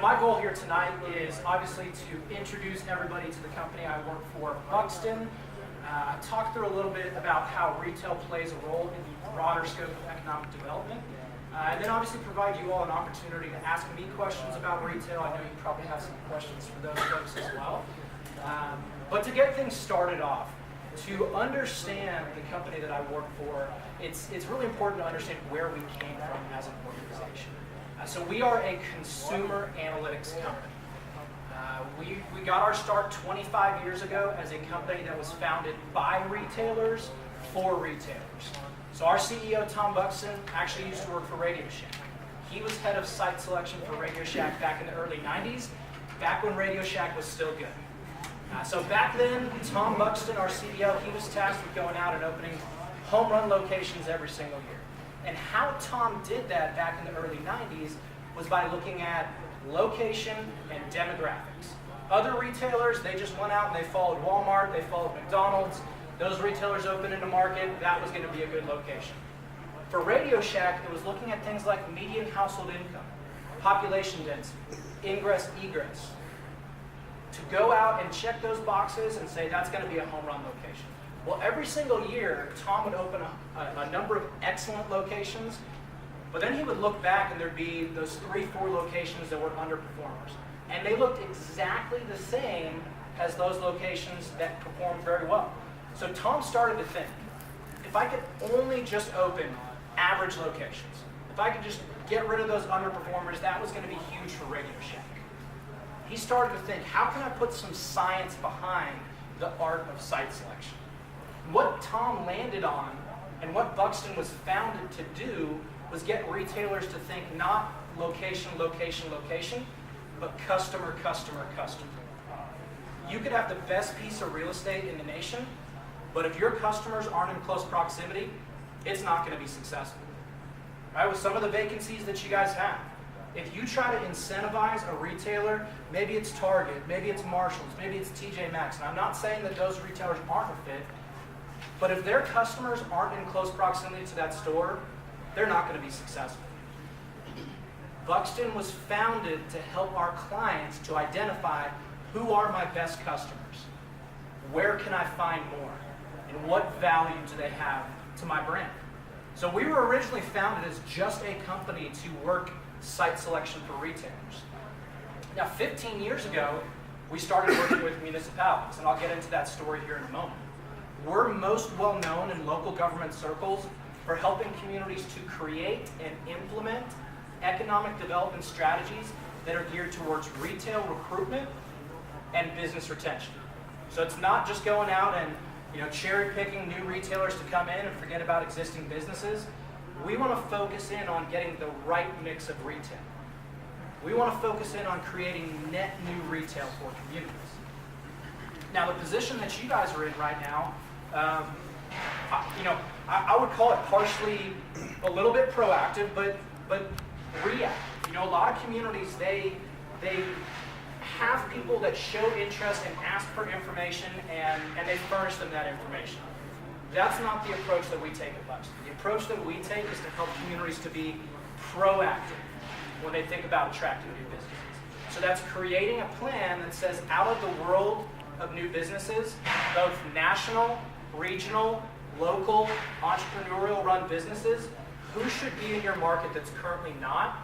my goal here tonight is obviously to introduce everybody to the company I work for, Buxton. Talk through a little bit about how retail plays a role in the broader scope of economic development. And then obviously provide you all an opportunity to ask me questions about retail. I know you probably have some questions for those folks as well. But to get things started off, to understand the company that I work for, it's really important to understand where we came from as an organization. So we are a consumer analytics company. We got our start 25 years ago as a company that was founded by retailers for retailers. So our CEO, Tom Buxton, actually used to work for Radio Shack. He was head of site selection for Radio Shack back in the early 90s, back when Radio Shack was still good. So back then, Tom Buxton, our CEO, he was tasked with going out and opening home run locations every single year. And how Tom did that back in the early 90s was by looking at location and demographics. Other retailers, they just went out and they followed Walmart, they followed McDonald's. Those retailers opened in a market, that was going to be a good location. For Radio Shack, it was looking at things like median household income, population density, ingress, egress. To go out and check those boxes and say that's going to be a home run location. Well, every single year, Tom would open a number of excellent locations, but then he would look back and there'd be those 3-4 locations that were underperformers. And they looked exactly the same as those locations that performed very well. So Tom started to think, if I could only just open average locations, if I could just get rid of those underperformers, that was going to be huge for Radio Shack. He started to think, how can I put some science behind the art of site selection? What Tom landed on and what Buxton was founded to do was get retailers to think not location, location, location, but customer, customer, customer. You could have the best piece of real estate in the nation, but if your customers aren't in close proximity, it's not going to be successful. Right? With some of the vacancies that you guys have, if you try to incentivize a retailer, maybe it's Target, maybe it's Marshalls, maybe it's TJ Maxx, and I'm not saying that those retailers aren't a fit, but if their customers aren't in close proximity to that store, they're not going to be successful. Buxton was founded to help our clients to identify who are my best customers, where can I find more, and what value do they have to my brand. So we were originally founded as just a company to work site selection for retailers. Now, 15 years ago, we started working with municipalities, and I'll get into that story here in a moment. We're most well known in local government circles for helping communities to create and implement economic development strategies that are geared towards retail recruitment and business retention. So it's not just going out and cherry picking new retailers to come in and forget about existing businesses. We want to focus in on getting the right mix of retail. We want to focus in on creating net new retail for communities. Now, the position that you guys are in right now, I would call it partially a little bit proactive, but reactive. A lot of communities, they have people that show interest and ask for information, and they furnish them that information. That's not the approach that we take at Buxton. The approach that we take is to help communities to be proactive when they think about attracting new businesses. So that's creating a plan that says, out of the world of new businesses, both national, regional, local, entrepreneurial run businesses, who should be in your market that's currently not,